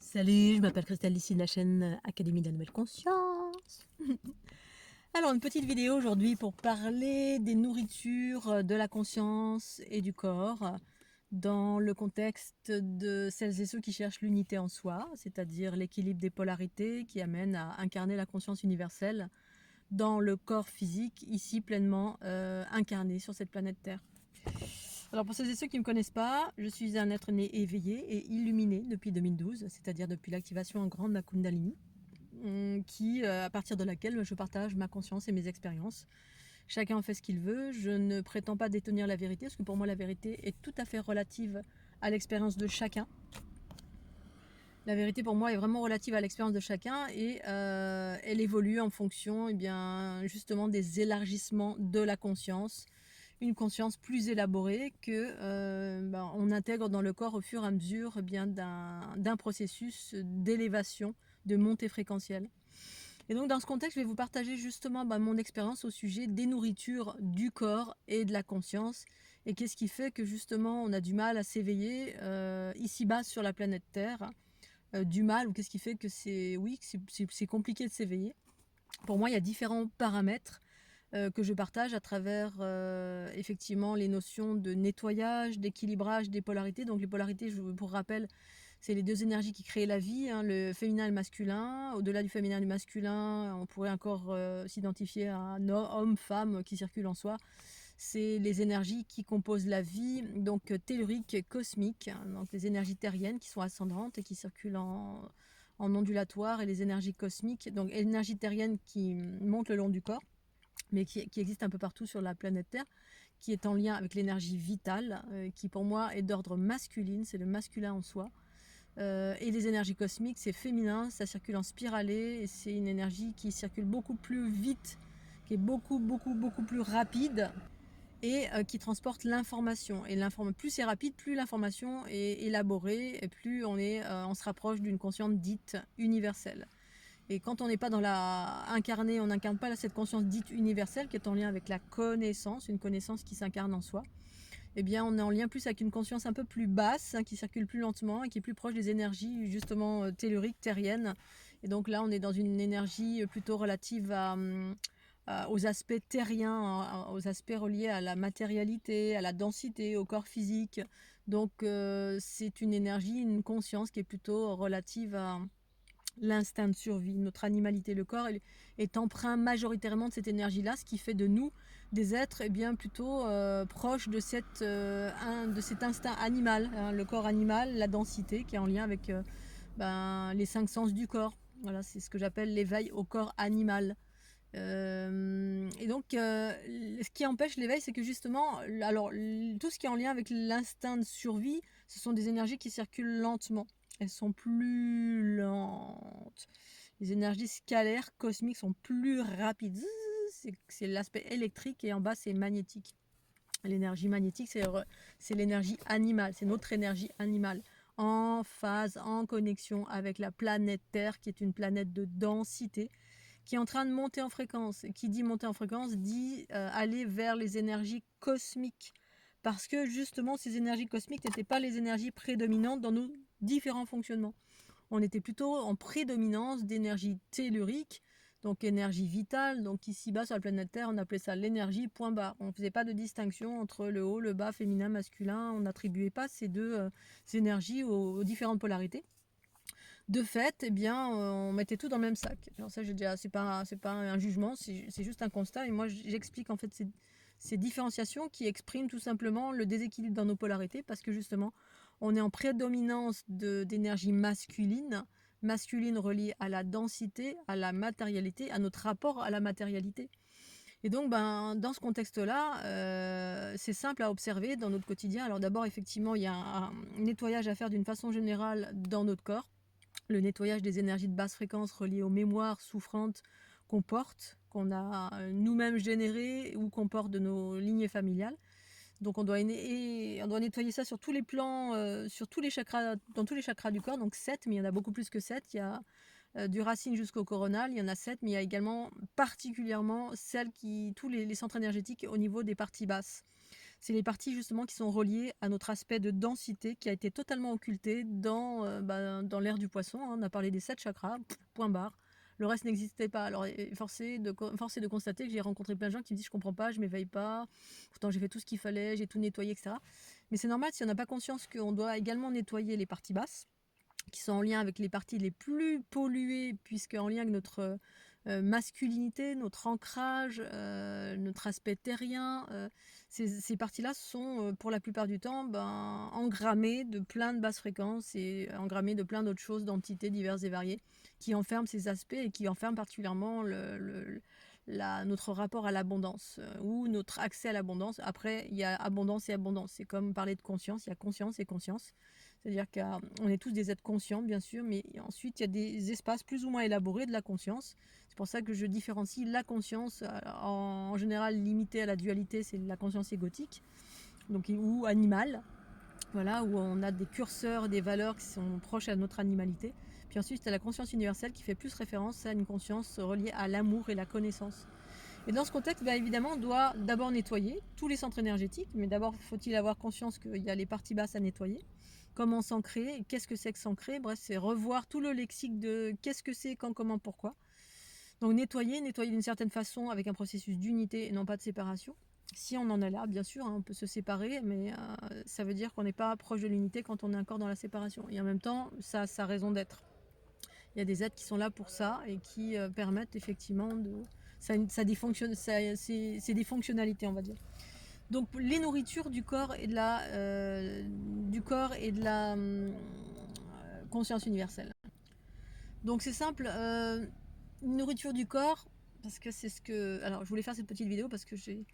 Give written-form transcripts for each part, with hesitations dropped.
Salut, je m'appelle Christelle, ici de la chaîne Académie de la Nouvelle Conscience. Alors, une petite vidéo aujourd'hui pour parler des nourritures de la conscience et du corps dans le contexte de celles et ceux qui cherchent l'unité en soi, c'est-à-dire l'équilibre des polarités qui amène à incarner la conscience universelle dans le corps physique, ici pleinement incarné sur cette planète Terre. Alors pour ceux et ceux qui ne me connaissent pas, je suis un être né éveillé et illuminé depuis 2012, c'est-à-dire depuis l'activation en grande de ma Kundalini, à partir de laquelle je partage ma conscience et mes expériences. Chacun en fait ce qu'il veut, je ne prétends pas détenir la vérité, parce que pour moi la vérité est tout à fait relative à l'expérience de chacun. La vérité pour moi est vraiment relative à l'expérience de chacun et elle évolue en fonction justement des élargissements de la conscience, une conscience plus élaborée que on intègre dans le corps au fur et à mesure d'un processus d'élévation, de montée fréquentielle. Et donc dans ce contexte, je vais vous partager justement mon expérience au sujet des nourritures du corps et de la conscience, et qu'est-ce qui fait que justement on a du mal à s'éveiller ici-bas sur la planète Terre, du mal, ou qu'est-ce qui fait que c'est compliqué de s'éveiller. Pour moi, il y a différents paramètres que je partage à travers effectivement les notions de nettoyage, d'équilibrage des polarités. Donc les polarités, pour rappel, c'est les deux énergies qui créent la vie, hein, le féminin et le masculin. Au-delà du féminin et du masculin, on pourrait encore s'identifier à un homme, femme qui circulent en soi. C'est les énergies qui composent la vie, donc telluriques, cosmiques, hein, donc les énergies terriennes qui sont ascendantes et qui circulent en ondulatoire, et les énergies cosmiques, donc énergie terrienne qui monte le long du corps, mais qui existe un peu partout sur la planète Terre, qui est en lien avec l'énergie vitale, qui pour moi est d'ordre masculine, c'est le masculin en soi. Et les énergies cosmiques, c'est féminin, ça circule en spiralée, et c'est une énergie qui circule beaucoup plus vite, qui est beaucoup plus rapide, et qui transporte l'information. Et plus c'est rapide, plus l'information est élaborée, et plus on se rapproche d'une conscience dite universelle. Et quand on n'est pas dans on n'incarne pas cette conscience dite universelle qui est en lien avec la connaissance, une connaissance qui s'incarne en soi. Eh bien, on est en lien plus avec une conscience un peu plus basse, hein, qui circule plus lentement et qui est plus proche des énergies justement telluriques, terriennes. Et donc là, on est dans une énergie plutôt relative aux aspects terriens, aux aspects reliés à la matérialité, à la densité, au corps physique. Donc c'est une énergie, une conscience qui est plutôt relative à l'instinct de survie, notre animalité. Le corps est empreint majoritairement de cette énergie-là, ce qui fait de nous des êtres plutôt proches de cet instinct animal, hein, le corps animal, la densité qui est en lien avec les 5 sens du corps. Voilà, c'est ce que j'appelle l'éveil au corps animal. Et donc, ce qui empêche l'éveil, c'est que justement, alors, tout ce qui est en lien avec l'instinct de survie, ce sont des énergies qui circulent lentement. Elles sont plus lentes. Les énergies scalaires, cosmiques, sont plus rapides. C'est l'aspect électrique, et en bas, c'est magnétique. L'énergie magnétique, c'est l'énergie animale, c'est notre énergie animale, en phase, en connexion avec la planète Terre, qui est une planète de densité, qui est en train de monter en fréquence. Qui dit monter en fréquence dit aller vers les énergies cosmiques. Parce que justement, ces énergies cosmiques n'étaient pas les énergies prédominantes dans nos différents fonctionnements. On était plutôt en prédominance d'énergie tellurique, donc énergie vitale. Donc ici-bas sur la planète Terre, on appelait ça l'énergie point bas. On ne faisait pas de distinction entre le haut, le bas, féminin, masculin. On n'attribuait pas ces deux énergies aux différentes polarités. De fait, on mettait tout dans le même sac. Alors ça, c'est pas un jugement, c'est juste un constat. Et moi, j'explique en fait ces différenciations qui expriment tout simplement le déséquilibre dans nos polarités, parce que justement, on est en prédominance d'énergie masculine reliée à la densité, à la matérialité, à notre rapport à la matérialité. Et donc, dans ce contexte-là, c'est simple à observer dans notre quotidien. Alors d'abord, effectivement, il y a un nettoyage à faire d'une façon générale dans notre corps. Le nettoyage des énergies de basse fréquence reliées aux mémoires souffrantes qu'on porte, qu'on a nous-mêmes générées ou qu'on porte de nos lignées familiales. Donc on doit nettoyer ça sur tous les plans, sur tous les chakras, dans tous les chakras du corps, donc 7, mais il y en a beaucoup plus que 7. Il y a du racine jusqu'au coronal, il y en a 7, mais il y a également particulièrement tous les centres énergétiques au niveau des parties basses. C'est les parties justement qui sont reliées à notre aspect de densité qui a été totalement occulté dans l'ère du poisson. On a parlé des 7 chakras, point barre. Le reste n'existait pas. Alors, force est de constater que j'ai rencontré plein de gens qui me disent je comprends pas, je m'éveille pas. Pourtant, j'ai fait tout ce qu'il fallait, j'ai tout nettoyé, etc. Mais c'est normal si on n'a pas conscience qu'on doit également nettoyer les parties basses, qui sont en lien avec les parties les plus polluées, puisque en lien avec notre masculinité, notre ancrage, notre aspect terrien. Ces parties-là sont pour la plupart du temps engrammées de plein de basses fréquences et engrammées de plein d'autres choses, d'entités diverses et variées, qui enferment ces aspects et qui enferment particulièrement notre rapport à l'abondance ou notre accès à l'abondance. Après, il y a abondance et abondance. C'est comme parler de conscience, il y a conscience et conscience. C'est-à-dire qu'on est tous des êtres conscients, bien sûr, mais ensuite, il y a des espaces plus ou moins élaborés de la conscience. C'est pour ça que je différencie la conscience, en général limitée à la dualité, c'est la conscience égotique, donc, ou animale, voilà, où on a des curseurs, des valeurs qui sont proches à notre animalité. Puis ensuite, il y a la conscience universelle qui fait plus référence à une conscience reliée à l'amour et la connaissance. Et dans ce contexte, évidemment, on doit d'abord nettoyer tous les centres énergétiques, mais d'abord faut-il avoir conscience qu'il y a les parties basses à nettoyer. Comment s'ancrer, qu'est-ce que c'est que s'ancrer, bref, c'est revoir tout le lexique de qu'est-ce que c'est, quand, comment, pourquoi. Donc nettoyer d'une certaine façon avec un processus d'unité et non pas de séparation. Si on en est là, bien sûr, on peut se séparer, mais ça veut dire qu'on n'est pas proche de l'unité quand on est encore dans la séparation. Et en même temps, ça a sa raison d'être. Il y a des êtres qui sont là pour ça et qui permettent effectivement de... c'est des fonctionnalités, on va dire. Donc les nourritures du corps et de la conscience universelle. Donc c'est simple, nourriture du corps, parce que c'est ce que... Alors je voulais faire cette petite vidéo parce que j'ai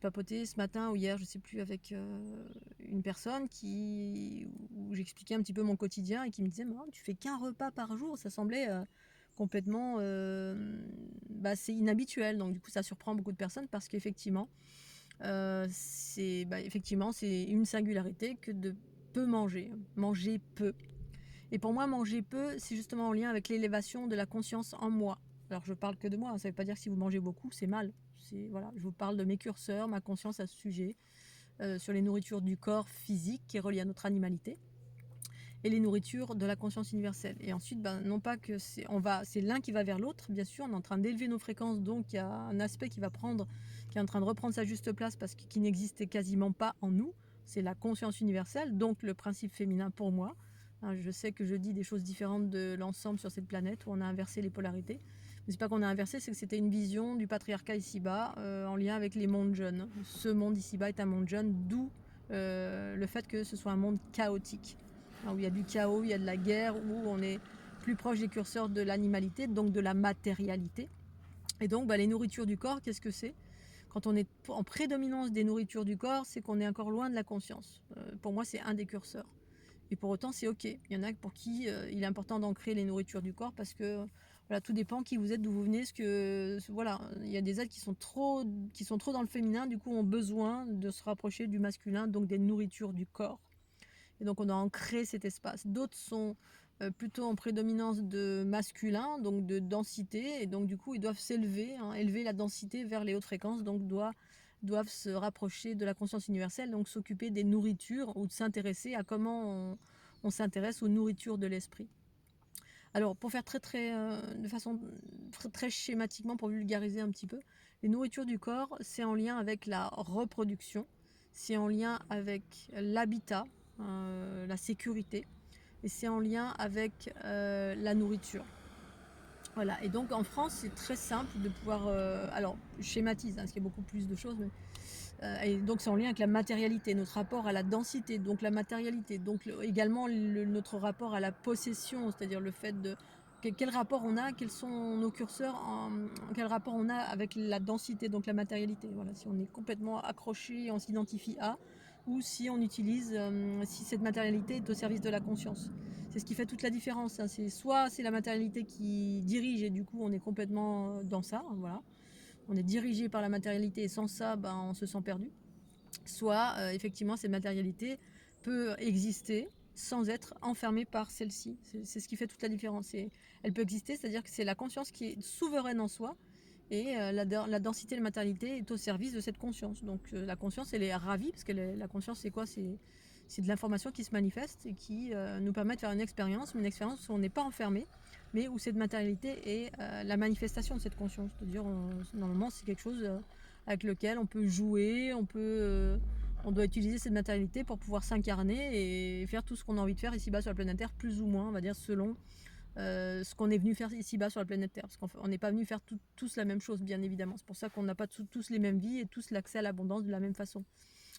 papoté ce matin ou hier, je sais plus, avec une personne où j'expliquais un petit peu mon quotidien et qui me disait oh, tu fais qu'un repas par jour, ça semblait complètement c'est inhabituel. Donc du coup ça surprend beaucoup de personnes parce qu'effectivement c'est une singularité que de peu manger peu. Et pour moi, manger peu, c'est justement en lien avec l'élévation de la conscience en moi. Alors, je parle que de moi, ça ne veut pas dire que si vous mangez beaucoup, c'est mal. Voilà, je vous parle de mes curseurs, ma conscience à ce sujet, sur les nourritures du corps physique qui est relié à notre animalité, et les nourritures de la conscience universelle. Et ensuite, non pas que c'est l'un qui va vers l'autre, bien sûr, on est en train d'élever nos fréquences, donc il y a un aspect qui est en train de reprendre sa juste place parce qu'il n'existait quasiment pas en nous. C'est la conscience universelle, donc le principe féminin pour moi. Je sais que je dis des choses différentes de l'ensemble sur cette planète où on a inversé les polarités. Mais c'est pas qu'on a inversé, c'est que c'était une vision du patriarcat ici-bas en lien avec les mondes jeunes. Ce monde ici-bas est un monde jeune, d'où le fait que ce soit un monde chaotique. Où il y a du chaos, il y a de la guerre, où on est plus proche des curseurs de l'animalité, donc de la matérialité. Et donc les nourritures du corps, qu'est-ce que c'est? Quand on est en prédominance des nourritures du corps, c'est qu'on est encore loin de la conscience. Pour moi, c'est un des curseurs. Et pour autant, c'est ok. Il y en a pour qui il est important d'ancrer les nourritures du corps parce que voilà, tout dépend qui vous êtes, d'où vous venez. Voilà, il y a des êtres qui sont trop dans le féminin, du coup ont besoin de se rapprocher du masculin, donc des nourritures du corps. Et donc on doit ancrer cet espace. D'autres sont plutôt en prédominance de masculin, donc de densité, et donc du coup ils doivent s'élever, élever la densité vers les hautes fréquences, donc doivent se rapprocher de la conscience universelle, donc s'occuper des nourritures ou de s'intéresser à comment on s'intéresse aux nourritures de l'esprit. Alors pour faire de façon très schématiquement, pour vulgariser un petit peu, les nourritures du corps, c'est en lien avec la reproduction, c'est en lien avec l'habitat, la sécurité, et c'est en lien avec la nourriture. Voilà, et donc en France, c'est très simple de pouvoir... alors, je schématise, parce qu'il y a beaucoup plus de choses, mais, et donc c'est en lien avec la matérialité, notre rapport à la densité, donc la matérialité, donc également notre rapport à la possession, c'est-à-dire le fait de... Quel rapport on a, quels sont nos curseurs, quel rapport on a avec la densité, donc la matérialité. Voilà, si on est complètement accroché, on s'identifie à, ou si on utilise, si cette matérialité est au service de la conscience. C'est ce qui fait toute la différence. C'est soit c'est la matérialité qui dirige et du coup on est complètement dans ça, voilà. On est dirigé par la matérialité et sans ça, on se sent perdu. Soit effectivement cette matérialité peut exister sans être enfermée par celle-ci. C'est ce qui fait toute la différence. Elle peut exister, c'est-à-dire que c'est la conscience qui est souveraine en soi, Et la densité de la matérialité est au service de cette conscience. Donc la conscience, elle est ravie, parce que la conscience, c'est quoi? C'est de l'information qui se manifeste et qui nous permet de faire une expérience, mais une expérience où on n'est pas enfermé, mais où cette matérialité est la manifestation de cette conscience. C'est-à-dire, normalement, c'est quelque chose avec lequel on peut jouer, on doit utiliser cette matérialité pour pouvoir s'incarner et faire tout ce qu'on a envie de faire ici-bas sur la planète Terre, plus ou moins, on va dire, selon ce qu'on est venu faire ici-bas sur la planète Terre. Parce qu'on n'est pas venu faire tous la même chose, bien évidemment. C'est pour ça qu'on n'a pas tous les mêmes vies et tous l'accès à l'abondance de la même façon.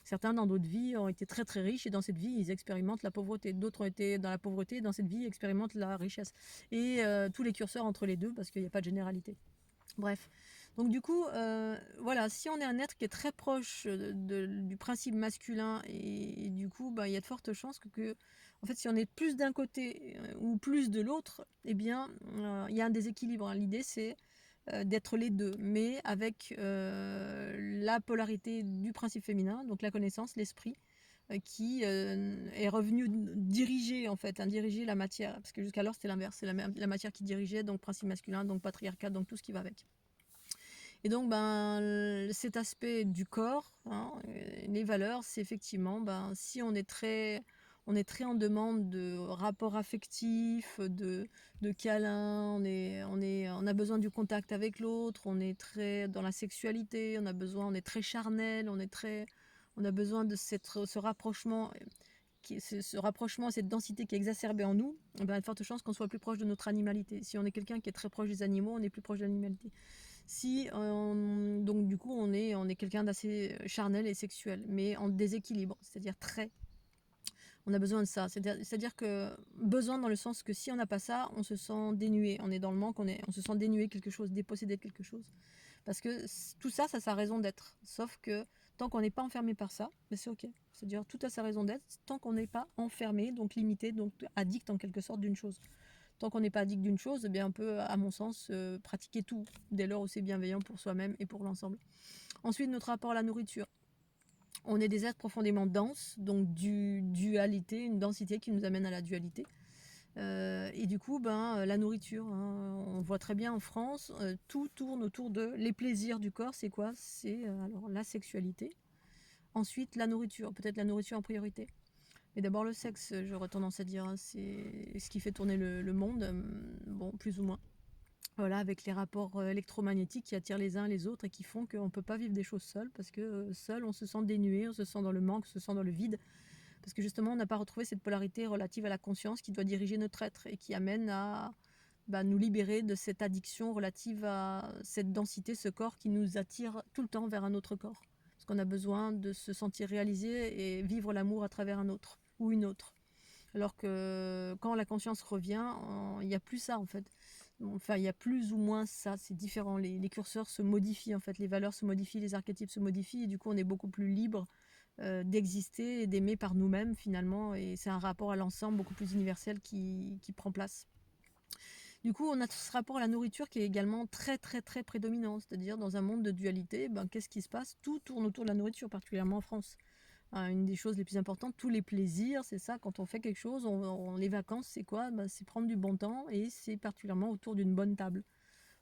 Certains, dans d'autres vies, ont été très très riches et dans cette vie, ils expérimentent la pauvreté. D'autres ont été dans la pauvreté et dans cette vie, ils expérimentent la richesse. Et tous les curseurs entre les deux, parce qu'il n'y a pas de généralité. Bref. Donc du coup, voilà, si on est un être qui est très proche du principe masculin, et du coup, il y a de fortes chances que en fait, si on est plus d'un côté ou plus de l'autre, eh bien, il y a un déséquilibre. L'idée, c'est d'être les deux, mais avec la polarité du principe féminin, donc la connaissance, l'esprit, qui est revenu diriger en fait, diriger la matière, parce que jusqu'alors c'était l'inverse, c'est la matière qui dirigeait, donc principe masculin, donc patriarcat, donc tout ce qui va avec. Et donc cet aspect du corps, les valeurs, c'est effectivement si on est très en demande de rapports affectifs, de câlins, on a besoin du contact avec l'autre, on est très dans la sexualité, on est très charnel, on a besoin de ce rapprochement, ce rapprochement, cette densité qui est exacerbée en nous. Il y a de fortes chances qu'on soit plus proche de notre animalité. Si on est quelqu'un qui est très proche des animaux, on est plus proche de l'animalité. Si donc du coup on est quelqu'un d'assez charnel et sexuel, mais en déséquilibre, c'est-à-dire très. On a besoin de ça. C'est-à-dire que besoin dans le sens que si on n'a pas ça, on se sent dénué. On est dans le manque, on se sent dénué de quelque chose, dépossédé de quelque chose. Parce que tout ça, ça a sa raison d'être. Sauf que tant qu'on n'est pas enfermé par ça, mais c'est ok. C'est-à-dire tout a sa raison d'être tant qu'on n'est pas enfermé, donc limité, donc addict en quelque sorte d'une chose. Tant qu'on n'est pas addict d'une chose, eh bien on peut, à mon sens, pratiquer tout, dès lors où c'est bienveillant pour soi-même et pour l'ensemble. Ensuite, notre rapport à la nourriture. On est des êtres profondément denses, donc dualité, une densité qui nous amène à la dualité. Et du coup, la nourriture, on voit très bien en France, tout tourne autour de les plaisirs du corps. C'est quoi? C'est alors la sexualité. Ensuite, la nourriture, peut-être la nourriture en priorité. Mais d'abord le sexe, j'aurais tendance à dire, c'est ce qui fait tourner le monde, bon, plus ou moins. Voilà, avec les rapports électromagnétiques qui attirent les uns les autres et qui font qu'on ne peut pas vivre des choses seuls, parce que seul on se sent dénué, on se sent dans le manque, on se sent dans le vide, parce que justement on n'a pas retrouvé cette polarité relative à la conscience qui doit diriger notre être et qui amène à nous libérer de cette addiction relative à cette densité, ce corps qui nous attire tout le temps vers un autre corps. Parce qu'on a besoin de se sentir réalisé et vivre l'amour à travers un autre ou une autre. Alors que quand la conscience revient, il n'y a plus ça en fait. Enfin, il y a plus ou moins ça, c'est différent. Les curseurs se modifient en fait, les valeurs se modifient, les archétypes se modifient et du coup on est beaucoup plus libre d'exister et d'aimer par nous-mêmes finalement. Et c'est un rapport à l'ensemble beaucoup plus universel qui prend place. Du coup, on a ce rapport à la nourriture qui est également très très très prédominant. C'est-à-dire dans un monde de dualité, qu'est-ce qui se passe? Tout tourne autour de la nourriture, particulièrement en France. Une des choses les plus importantes, tous les plaisirs, c'est ça, quand on fait quelque chose, les vacances, c'est quoi? C'est prendre du bon temps et c'est particulièrement autour d'une bonne table.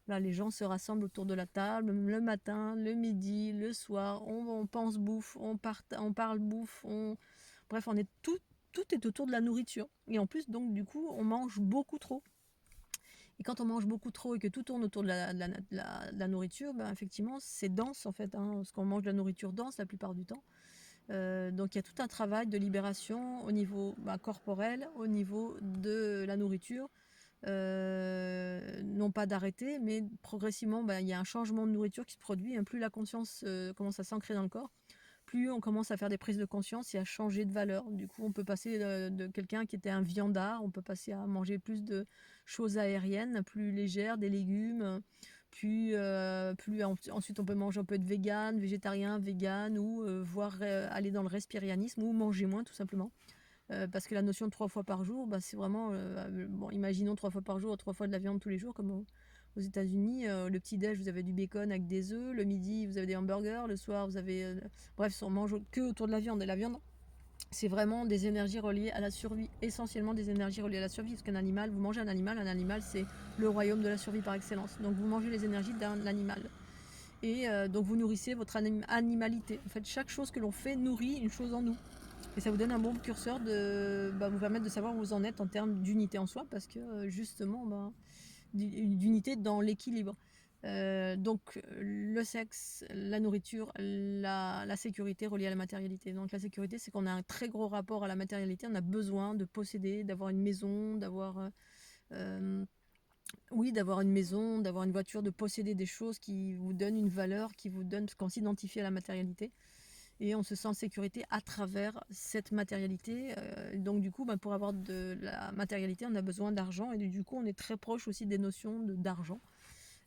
Là, les gens se rassemblent autour de la table, le matin, le midi, le soir, on pense bouffe, on parle bouffe, bref, tout est autour de la nourriture. Et en plus, donc, du coup, on mange beaucoup trop. Et quand on mange beaucoup trop et que tout tourne autour de la nourriture, effectivement, c'est dense en fait, parce qu'on mange de la nourriture dense la plupart du temps. Donc il y a tout un travail de libération au niveau corporel, au niveau de la nourriture. Non pas d'arrêter, mais progressivement, il y a un changement de nourriture qui se produit. Plus la conscience commence à s'ancrer dans le corps, plus on commence à faire des prises de conscience et à changer de valeur. Du coup, on peut passer de quelqu'un qui était un viandard, on peut passer à manger plus de choses aériennes, plus légères, des légumes. Ensuite, on peut manger un peu de vegan, végétarien, vegan, ou voire aller dans le respirianisme, ou manger moins tout simplement. Parce que la notion de 3 fois par jour, c'est vraiment, bon, imaginons 3 fois par jour, 3 fois de la viande tous les jours, comme aux États-Unis. Le petit-déj, vous avez du bacon avec des œufs. Le midi, vous avez des hamburgers. Le soir, vous avez. Bref, on mange que autour de la viande. Et la viande, c'est vraiment des énergies reliées à la survie, essentiellement des énergies reliées à la survie, parce qu'un animal, vous mangez un animal c'est le royaume de la survie par excellence. Donc vous mangez les énergies d'un animal. Et donc vous nourrissez votre animalité. En fait, chaque chose que l'on fait nourrit une chose en nous. Et ça vous donne un bon curseur de vous permettre de savoir où vous en êtes en termes d'unité en soi, parce que justement, d'unité dans l'équilibre. Donc le sexe, la nourriture, la sécurité reliée à la matérialité. Donc la sécurité, c'est qu'on a un très gros rapport à la matérialité, on a besoin de posséder, d'avoir une maison, d'avoir une maison, d'avoir une voiture, de posséder des choses qui vous donnent une valeur, qui vous donnent, parce qu'on s'identifie à la matérialité. Et on se sent en sécurité à travers cette matérialité. Donc du coup, pour avoir de la matérialité, on a besoin d'argent. Et du coup, on est très proche aussi des notions d'argent.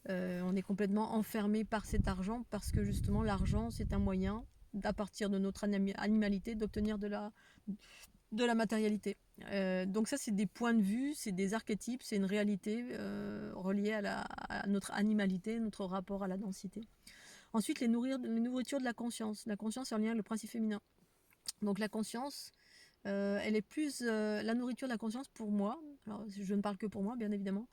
On est complètement enfermé par cet argent parce que justement, l'argent, c'est un moyen, à partir de notre animalité, d'obtenir de la matérialité. Donc ça, c'est des points de vue, c'est des archétypes, c'est une réalité reliée à notre animalité, notre rapport à la densité. Ensuite, les nourritures de la conscience. La conscience est en lien avec le principe féminin. Donc la conscience, elle est plus la nourriture de la conscience pour moi. Alors je ne parle que pour moi, bien évidemment.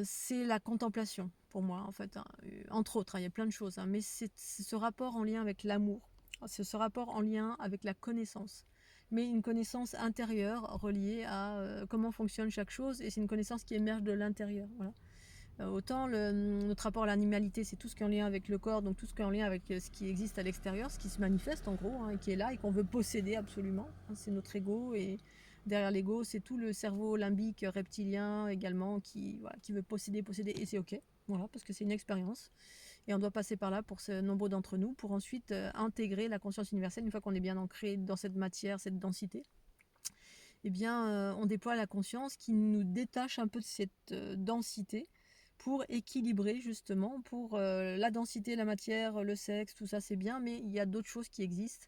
C'est la contemplation pour moi, en fait. Hein. Entre autres, hein, il y a plein de choses, hein, mais c'est ce rapport en lien avec l'amour. C'est ce rapport en lien avec la connaissance. Mais une connaissance intérieure reliée à comment fonctionne chaque chose, et c'est une connaissance qui émerge de l'intérieur. Voilà. Autant notre rapport à l'animalité, c'est tout ce qui est en lien avec le corps, donc tout ce qui est en lien avec ce qui existe à l'extérieur, ce qui se manifeste en gros, hein, et qui est là et qu'on veut posséder absolument. Hein, c'est notre ego, et derrière l'ego, c'est tout le cerveau limbique reptilien également qui veut posséder, et c'est ok, voilà, parce que c'est une expérience. Et on doit passer par là pour nombreux d'entre nous, pour ensuite intégrer la conscience universelle, une fois qu'on est bien ancré dans cette matière, cette densité. Eh bien, on déploie la conscience qui nous détache un peu de cette densité pour équilibrer justement, pour la densité, la matière, le sexe, tout ça c'est bien, mais il y a d'autres choses qui existent.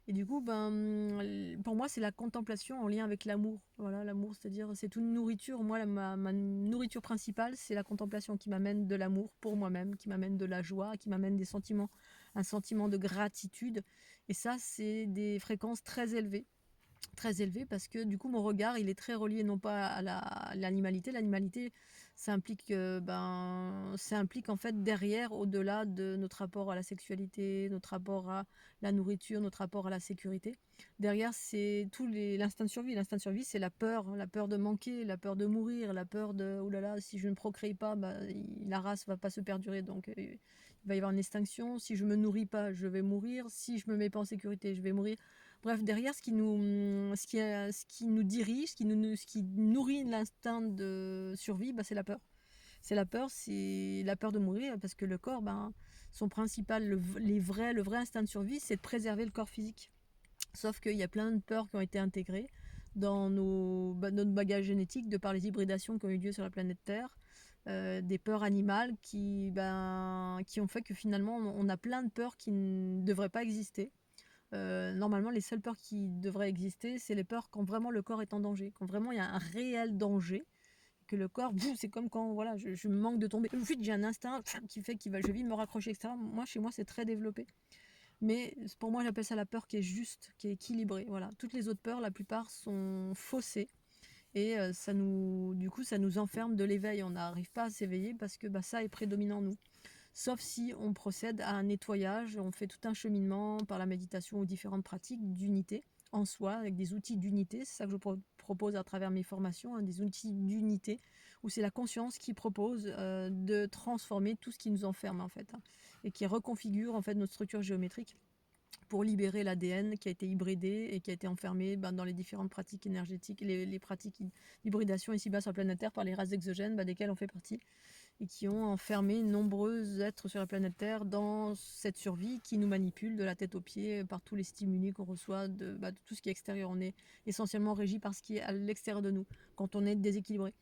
Et du coup, pour moi, c'est la contemplation en lien avec l'amour. Voilà, l'amour, c'est-à-dire, c'est une nourriture. Moi, ma nourriture principale, c'est la contemplation qui m'amène de l'amour pour moi-même, qui m'amène de la joie, qui m'amène des sentiments, un sentiment de gratitude. Et ça, c'est des fréquences très élevées. Très élevé, parce que du coup mon regard il est très relié non pas à l'animalité. L'animalité, ça implique ça implique en fait derrière, au-delà de notre rapport à la sexualité, notre rapport à la nourriture, notre rapport à la sécurité, derrière c'est l'instinct de survie. L'instinct de survie, c'est la peur de manquer, la peur de mourir, la peur de oh là là, si je ne procrée pas, la race va pas se perdurer, donc il va y avoir une extinction. Si je me nourris pas, je vais mourir. Si je me mets pas en sécurité, je vais mourir. Bref, derrière, ce qui nous dirige, ce qui nourrit l'instinct de survie, c'est la peur. C'est la peur de mourir, parce que le corps, son principal, le vrai instinct de survie, c'est de préserver le corps physique. Sauf qu'il y a plein de peurs qui ont été intégrées dans notre bagage génétique, de par les hybridations qui ont eu lieu sur la planète Terre. Des peurs animales qui ont fait que finalement on a plein de peurs qui ne devraient pas exister. Normalement, les seules peurs qui devraient exister, c'est les peurs quand vraiment le corps est en danger, quand vraiment il y a un réel danger, que le corps, c'est comme quand voilà, je manque de tomber. Ensuite, j'ai un instinct qui fait je vais vite me raccrocher, etc. Moi, chez moi, c'est très développé. Mais pour moi, j'appelle ça la peur qui est juste, qui est équilibrée. Voilà. Toutes les autres peurs, la plupart, sont faussées. Et du coup, ça nous enferme de l'éveil. On n'arrive pas à s'éveiller parce que ça est prédominant en nous. Sauf si on procède à un nettoyage, on fait tout un cheminement par la méditation ou différentes pratiques d'unité en soi, avec des outils d'unité. C'est ça que je propose à travers mes formations, hein, des outils d'unité, où c'est la conscience qui propose de transformer tout ce qui nous enferme en fait, hein, et qui reconfigure en fait notre structure géométrique pour libérer l'ADN qui a été hybridé et qui a été enfermé dans les différentes pratiques énergétiques, les pratiques d'hybridation ici-bas sur la planète Terre par les races exogènes desquelles on fait partie, et qui ont enfermé nombreux êtres sur la planète Terre dans cette survie qui nous manipule de la tête aux pieds par tous les stimuli qu'on reçoit de tout ce qui est extérieur. On est essentiellement régi par ce qui est à l'extérieur de nous quand on est déséquilibré.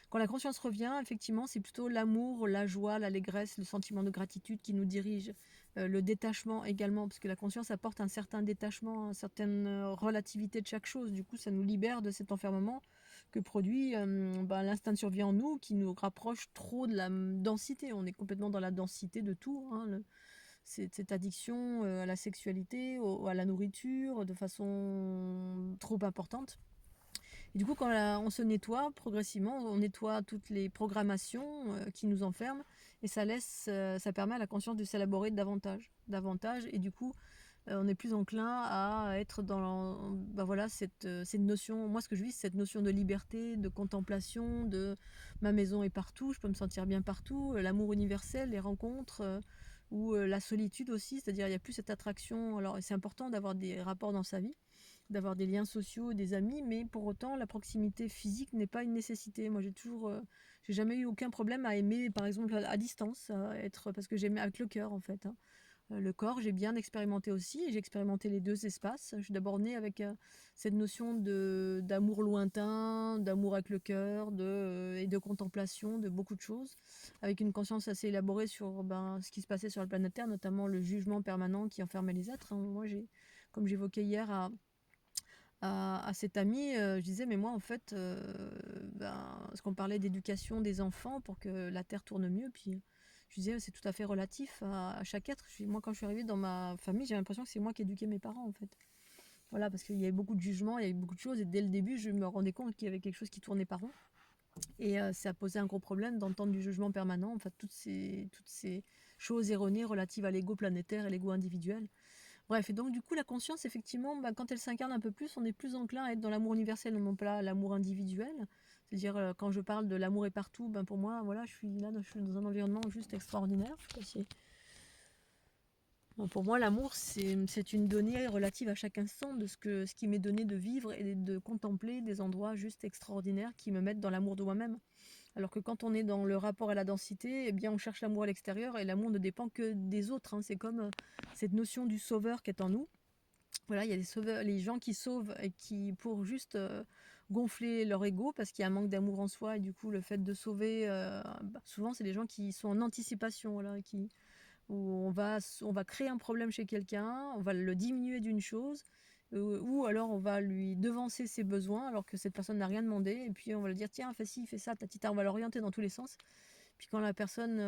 Quand la conscience revient, effectivement, c'est plutôt l'amour, la joie, l'allégresse, le sentiment de gratitude qui nous dirige. Le détachement également, parce que la conscience apporte un certain détachement, une certaine relativité de chaque chose. Du coup, ça nous libère de cet enfermement que produit l'instinct de survie en nous, qui nous rapproche trop de la densité. On est complètement dans la densité de tout. Hein. cette addiction à la sexualité, à la nourriture, de façon trop importante. Et du coup, quand on se nettoie progressivement, on nettoie toutes les programmations qui nous enferment, et ça permet à la conscience de s'élaborer davantage, et du coup, on est plus enclin à être dans voilà, cette notion. Moi, ce que je vis, c'est cette notion de liberté, de contemplation, de ma maison est partout, je peux me sentir bien partout, l'amour universel, les rencontres, ou la solitude aussi, c'est-à-dire il n'y a plus cette attraction. Alors, c'est important d'avoir des rapports dans sa vie, d'avoir des liens sociaux, des amis, mais pour autant, la proximité physique n'est pas une nécessité. Moi, j'ai jamais eu aucun problème à aimer, par exemple, à distance, parce que j'aimais avec le cœur, en fait, hein. Le corps, j'ai bien expérimenté aussi, et j'ai expérimenté les deux espaces. Je suis d'abord née avec cette notion d'amour lointain, d'amour avec le cœur, et de contemplation de beaucoup de choses, avec une conscience assez élaborée sur ce qui se passait sur la planète Terre, notamment le jugement permanent qui enfermait les êtres, hein. Moi, comme j'évoquais hier à cet ami, je disais, mais moi, en fait, parce qu'on parlait d'éducation des enfants pour que la Terre tourne mieux, puis je disais, c'est tout à fait relatif à chaque être. Moi, quand je suis arrivée dans ma famille, j'ai l'impression que c'est moi qui éduquais mes parents, en fait. Voilà, parce qu'il y avait beaucoup de jugements, il y avait beaucoup de choses, et dès le début, je me rendais compte qu'il y avait quelque chose qui tournait pas rond. Et ça posait un gros problème d'entendre du jugement permanent, en fait, toutes ces choses erronées relatives à l'ego planétaire et l'ego individuel. Bref, et donc du coup, la conscience, effectivement, quand elle s'incarne un peu plus, on est plus enclin à être dans l'amour universel, non pas l'amour individuel. C'est-à-dire, quand je parle de l'amour est partout, pour moi, voilà, je suis dans un environnement juste extraordinaire. Je sais pas si... Pour moi, l'amour, c'est une donnée relative à chaque instant de ce qui m'est donné de vivre et de contempler des endroits juste extraordinaires qui me mettent dans l'amour de moi-même. Alors que quand on est dans le rapport à la densité, eh bien, on cherche l'amour à l'extérieur, et l'amour ne dépend que des autres, hein. C'est comme cette notion du sauveur qui est en nous. Voilà, il y a des sauveurs, les gens qui sauvent et qui, pour juste gonfler leur ego, parce qu'il y a un manque d'amour en soi, et du coup, le fait de sauver, souvent, c'est des gens qui sont en anticipation, voilà, où on va créer un problème chez quelqu'un, on va le diminuer d'une chose, ou alors on va lui devancer ses besoins alors que cette personne n'a rien demandé, et puis on va lui dire, tiens, fais ci, fais ça, tatita, on va l'orienter dans tous les sens. Puis quand la personne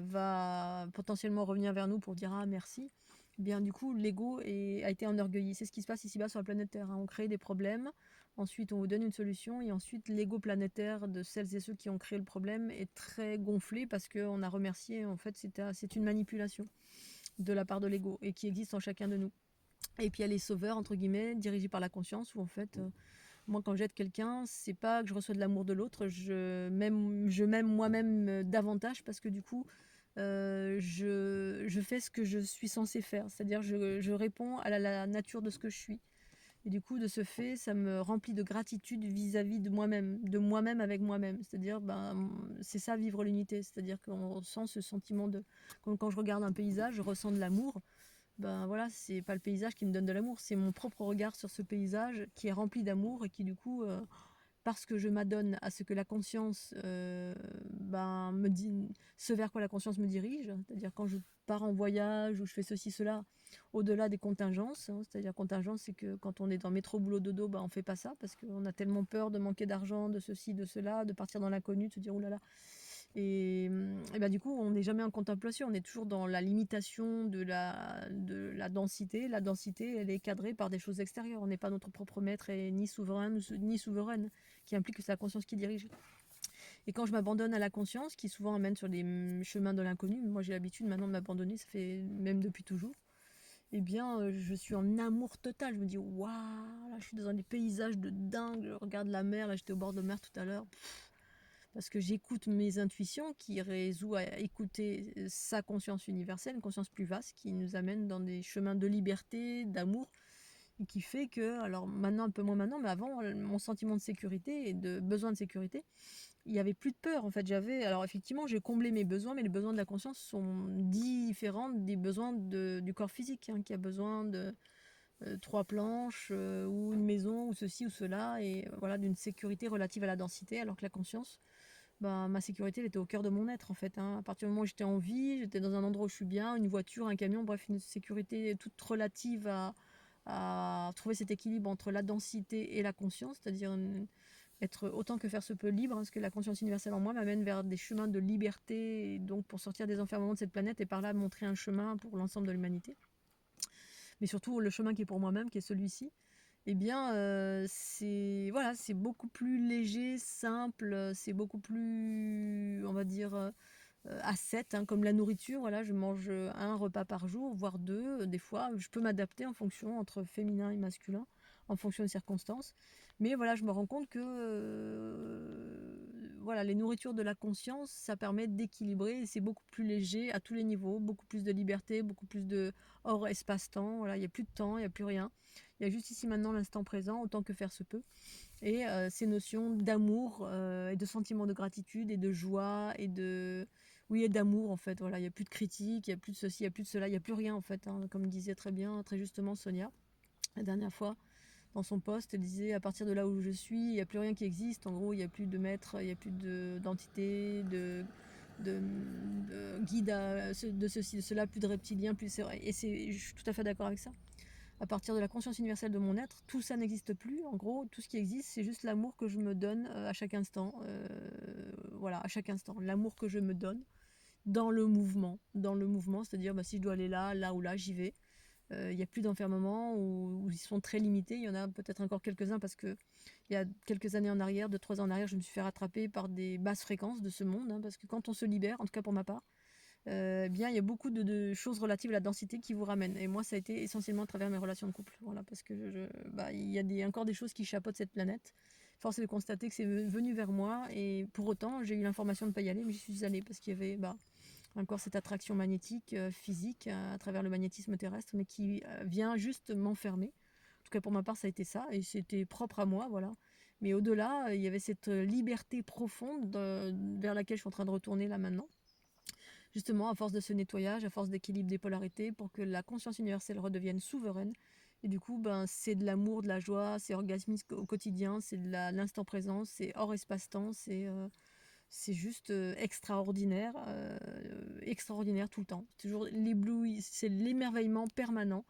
va potentiellement revenir vers nous pour dire ah merci, eh bien du coup l'ego a été enorgueilli. C'est ce qui se passe ici-bas sur la planète Terre, hein. On crée des problèmes, ensuite on vous donne une solution, et ensuite l'ego planétaire de celles et ceux qui ont créé le problème est très gonflé parce qu'on a remercié. En fait, c'est une manipulation de la part de l'ego, et qui existe en chacun de nous. Et puis il y a les sauveurs, entre guillemets, dirigés par la conscience, où en fait... moi, quand j'aide quelqu'un, c'est pas que je reçois de l'amour de l'autre, je m'aime moi-même davantage, parce que du coup, je fais ce que je suis censée faire. C'est-à-dire, je réponds à la nature de ce que je suis. Et du coup, de ce fait, ça me remplit de gratitude vis-à-vis de moi-même avec moi-même. C'est-à-dire, c'est ça, vivre l'unité. C'est-à-dire qu'on sent ce sentiment de... Quand je regarde un paysage, je ressens de l'amour. Voilà, c'est pas le paysage qui me donne de l'amour, c'est mon propre regard sur ce paysage qui est rempli d'amour, et qui du coup, parce que je m'adonne à ce que la conscience me dit, ce vers quoi la conscience me dirige, c'est-à-dire quand je pars en voyage ou je fais ceci, cela, au-delà des contingences, hein, c'est-à-dire contingence, c'est que quand on est dans métro, boulot, dodo, on fait pas ça, parce qu'on a tellement peur de manquer d'argent, de ceci, de cela, de partir dans l'inconnu, de se dire oulala. Et du coup, on n'est jamais en contemplation, on est toujours dans la limitation de la densité. La densité, elle est cadrée par des choses extérieures. On n'est pas notre propre maître, et ni souverain, ni souveraine, qui implique que c'est la conscience qui dirige. Et quand je m'abandonne à la conscience, qui souvent amène sur des chemins de l'inconnu, moi j'ai l'habitude maintenant de m'abandonner, ça fait même depuis toujours, eh bien, je suis en amour total. Je me dis, waouh, là, je suis dans des paysages de dingue, je regarde la mer, là, j'étais au bord de mer tout à l'heure, parce que j'écoute mes intuitions, qui résout à écouter sa conscience universelle, une conscience plus vaste, qui nous amène dans des chemins de liberté, d'amour, et qui fait que, alors maintenant, un peu moins maintenant, mais avant, mon sentiment de sécurité et de besoin de sécurité, il n'y avait plus de peur, en fait. Alors effectivement, j'ai comblé mes besoins, mais les besoins de la conscience sont différents des besoins du corps physique, hein, qui a besoin de 3 planches, ou une maison, ou ceci ou cela, et voilà, d'une sécurité relative à la densité, alors que la conscience, ma sécurité, elle était au cœur de mon être, en fait, hein. À partir du moment où j'étais en vie, j'étais dans un endroit où je suis bien, une voiture, un camion, bref, une sécurité toute relative à trouver cet équilibre entre la densité et la conscience, c'est-à-dire être autant que faire se peut libre, parce que la conscience universelle en moi m'amène vers des chemins de liberté, et donc pour sortir des enfermements de cette planète et par là montrer un chemin pour l'ensemble de l'humanité. Mais surtout le chemin qui est pour moi-même, qui est celui-ci, eh bien c'est voilà, c'est beaucoup plus léger, simple, c'est beaucoup plus, on va dire, à 7, hein, comme la nourriture. Voilà, je mange un repas par jour, voire deux. Des fois, je peux m'adapter en fonction entre féminin et masculin, en fonction des circonstances. Mais voilà, je me rends compte que voilà, les nourritures de la conscience, ça permet d'équilibrer et c'est beaucoup plus léger à tous les niveaux, beaucoup plus de liberté, beaucoup plus de hors espace-temps. Voilà, il n'y a plus de temps, il n'y a plus rien. Il y a juste ici maintenant l'instant présent, autant que faire se peut. Et ces notions d'amour et de sentiment de gratitude et de joie et de oui, et d'amour en fait. Voilà, il n'y a plus de critique, il n'y a plus de ceci, il n'y a plus de cela, il n'y a plus rien en fait, hein. Comme disait très bien, très justement Sonia la dernière fois dans son post, elle disait à partir de là où je suis, il n'y a plus rien qui existe. En gros, il n'y a plus de maître, il n'y a plus d'entité, de guide de ceci, de cela, plus de reptiliens, plus c'est vrai. Et je suis tout à fait d'accord avec ça. À partir de la conscience universelle de mon être, tout ça n'existe plus. En gros, tout ce qui existe, c'est juste l'amour que je me donne à chaque instant. Voilà, à chaque instant. L'amour que je me donne dans le mouvement. Dans le mouvement, c'est-à-dire bah, si je dois aller là, là ou là, j'y vais. Il n'y a plus d'enfermement où ils sont très limités. Il y en a peut-être encore quelques-uns parce que il y a quelques années en arrière, 2-3 ans en arrière, je me suis fait rattraper par des basses fréquences de ce monde. Hein, parce que quand on se libère, en tout cas pour ma part, bien il y a beaucoup de choses relatives à la densité qui vous ramènent. Et moi, ça a été essentiellement à travers mes relations de couple. Voilà, parce que bah, il y a encore des choses qui chapeautent cette planète. Force est de constater que c'est venu vers moi et pour autant, j'ai eu l'information de ne pas y aller, mais j'y suis allée parce qu'il y avait bah, encore cette attraction magnétique, physique, à travers le magnétisme terrestre, mais qui vient juste m'enfermer. En tout cas, pour ma part, ça a été ça, et c'était propre à moi, voilà. Mais au-delà, il y avait cette liberté profonde vers laquelle je suis en train de retourner là maintenant. Justement, à force de ce nettoyage, à force d'équilibre des polarités, pour que la conscience universelle redevienne souveraine. Et du coup, ben, c'est de l'amour, de la joie, c'est orgasmique au quotidien, c'est de l'instant présent, c'est hors espace-temps, c'est juste extraordinaire, extraordinaire tout le temps. Toujours l'éblouis, c'est l'émerveillement permanent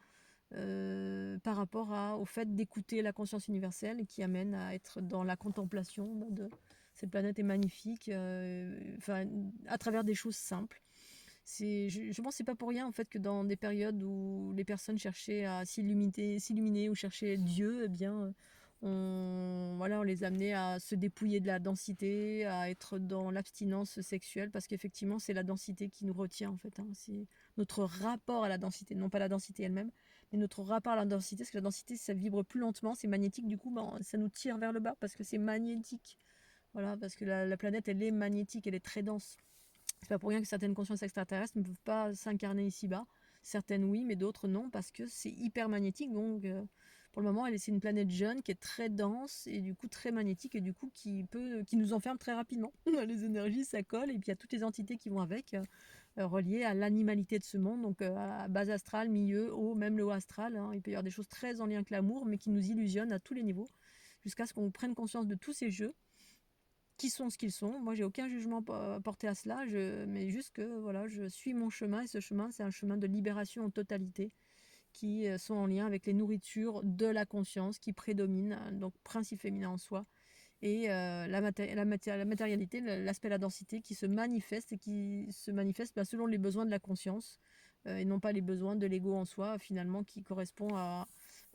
par rapport au fait d'écouter la conscience universelle qui amène à être dans la contemplation de cette planète est magnifique, à travers des choses simples. Je pense que c'est pas pour rien en fait que dans des périodes où les personnes cherchaient à s'illuminer ou cherchaient Dieu, eh bien on les amenait à se dépouiller de la densité, à être dans l'abstinence sexuelle, parce qu'effectivement c'est la densité qui nous retient en fait. Hein. C'est notre rapport à la densité, non pas la densité elle-même, mais notre rapport à la densité, parce que la densité ça vibre plus lentement, c'est magnétique, du coup ben, ça nous tire vers le bas parce que c'est magnétique. Voilà, parce que la planète elle est magnétique, elle est très dense. C'est pas pour rien que certaines consciences extraterrestres ne peuvent pas s'incarner ici-bas. Certaines oui, mais d'autres non, parce que c'est hyper magnétique. Donc, pour le moment, c'est une planète jeune qui est très dense et du coup très magnétique et du coup qui nous enferme très rapidement. Les énergies, ça colle et puis il y a toutes les entités qui vont avec, reliées à l'animalité de ce monde, donc à base astrale, milieu, haut, même le haut astral. Hein. Il peut y avoir des choses très en lien avec l'amour, mais qui nous illusionnent à tous les niveaux, jusqu'à ce qu'on prenne conscience de tous ces jeux qui sont ce qu'ils sont. Moi, j'ai aucun jugement porté à cela, mais juste que voilà, je suis mon chemin et ce chemin, c'est un chemin de libération en totalité qui sont en lien avec les nourritures de la conscience qui prédominent, hein, donc principe féminin en soi, et la matérialité, l'aspect de la densité qui se manifeste et qui se manifeste selon les besoins de la conscience et non pas les besoins de l'ego en soi, finalement, qui correspond à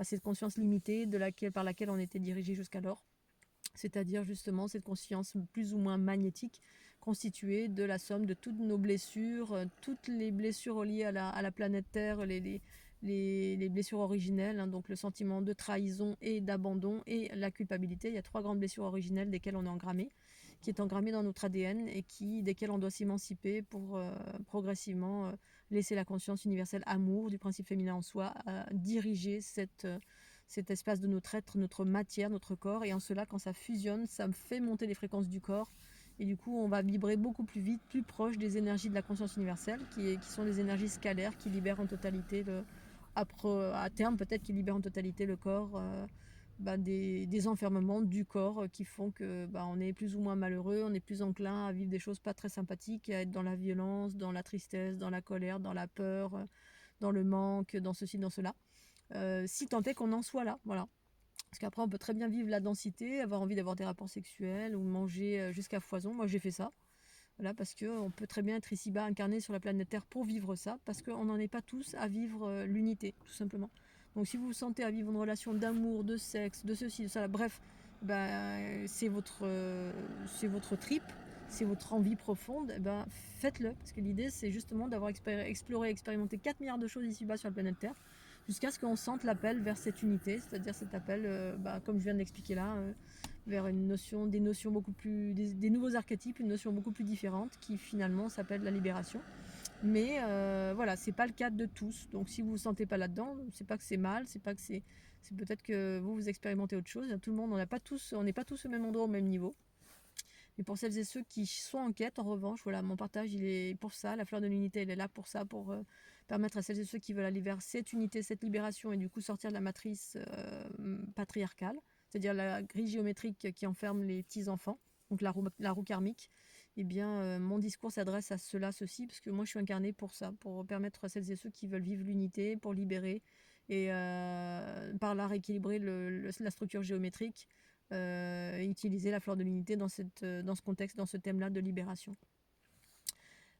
cette conscience limitée par laquelle on était dirigé jusqu'alors. C'est-à-dire justement cette conscience plus ou moins magnétique constituée de la somme de toutes nos blessures, toutes les blessures liées à la planète Terre, les blessures originelles, hein, donc le sentiment de trahison et d'abandon et la culpabilité. Il y a 3 grandes blessures originelles desquelles on est engrammé, qui est engrammé dans notre ADN et desquelles on doit s'émanciper pour progressivement laisser la conscience universelle amour du principe féminin en soi diriger cet espace de notre être, notre matière, notre corps. Et en cela, quand ça fusionne, ça me fait monter les fréquences du corps. Et du coup, on va vibrer beaucoup plus vite, plus proche des énergies de la conscience universelle, qui sont les énergies scalaires qui libèrent en totalité, à terme peut-être, qui libèrent en totalité le corps des enfermements du corps qui font que on est plus ou moins malheureux, on est plus enclin à vivre des choses pas très sympathiques, à être dans la violence, dans la tristesse, dans la colère, dans la peur, dans le manque, dans ceci, dans cela. Si tant est qu'on en soit là, voilà. Parce qu'après, on peut très bien vivre la densité, avoir envie d'avoir des rapports sexuels ou manger jusqu'à foison. Moi, j'ai fait ça. Voilà, parce qu'on peut très bien être ici-bas incarné sur la planète Terre pour vivre ça, parce qu'on n'en est pas tous à vivre l'unité, tout simplement. Donc si vous vous sentez à vivre une relation d'amour, de sexe, de ceci, de ça, bref, ben, c'est votre trip, c'est votre envie profonde, ben, faites-le. Parce que l'idée, c'est justement d'avoir exploré, expérimenté 4 milliards de choses ici-bas sur la planète Terre, jusqu'à ce qu'on sente l'appel vers cette unité, c'est-à-dire cet appel, comme je viens de l'expliquer là, vers une notion, des notions beaucoup plus, des nouveaux archétypes, une notion beaucoup plus différente qui finalement s'appelle la libération. Mais voilà, c'est pas le cas de tous. Donc si vous vous sentez pas là-dedans, c'est pas que c'est mal, c'est pas que c'est peut-être que vous expérimentez autre chose. Tout le monde, on n'est pas tous au même endroit, au même niveau. Mais pour celles et ceux qui sont en quête, en revanche, voilà, mon partage, il est pour ça. La fleur de l'unité, elle est là pour ça, pour permettre à celles et ceux qui veulent aller vers cette unité, cette libération, et du coup sortir de la matrice patriarcale, c'est-à-dire la grille géométrique qui enferme les petits-enfants, donc la roue karmique. Eh bien, mon discours s'adresse à ceux-ci, parce que moi, je suis incarnée pour ça, pour permettre à celles et ceux qui veulent vivre l'unité, pour libérer, et par là rééquilibrer la structure géométrique, et utiliser la fleur de l'unité dans ce contexte, dans ce thème-là de libération.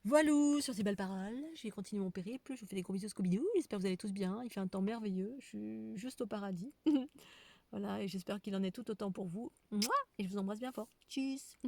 Voilà, sur ces belles paroles, je vais continuer mon périple. Je vous fais des gros bisous, scobidou. J'espère que vous allez tous bien. Il fait un temps merveilleux. Je suis juste au paradis. Voilà, et j'espère qu'il en est tout autant pour vous. Mouah, et je vous embrasse bien fort. Tchuss.